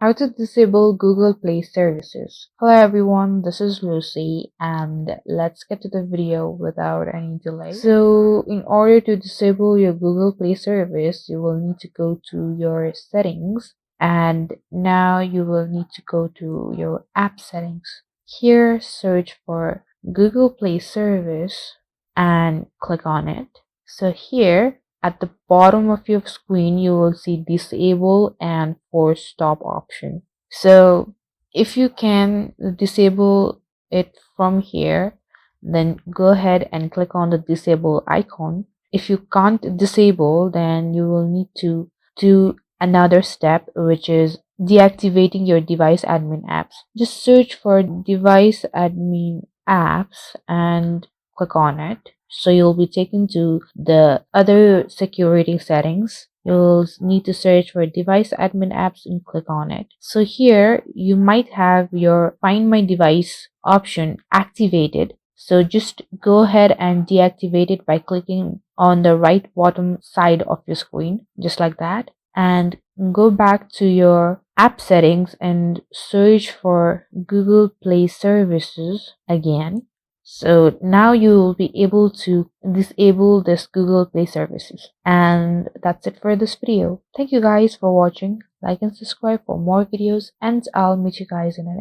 How to disable Google Play services. Hello everyone, this is Lucy and let's get to the video without any delay. So in order to disable your Google Play service, you will need to go to your settings, and now you will need to go to your app settings. Here, search for Google Play service and click on it. So here at the bottom of your screen, you will see disable and force stop option. So if you can disable it from here, then go ahead and click on the disable icon. If you can't disable, then you will need to do another step, which is deactivating your device admin apps. Just search for device admin apps and click on it. So you'll be taken to the other security settings. You'll need to search for device admin apps and click on it. So here you might have your find my device option activated. So just go ahead and deactivate it by clicking on the right bottom side of your screen, just like that. And go back to your app settings and search for Google Play services again. So now you will be able to disable this Google Play services. And that's it for this video. Thank you guys for watching. Like and subscribe for more videos, and I'll meet you guys in the next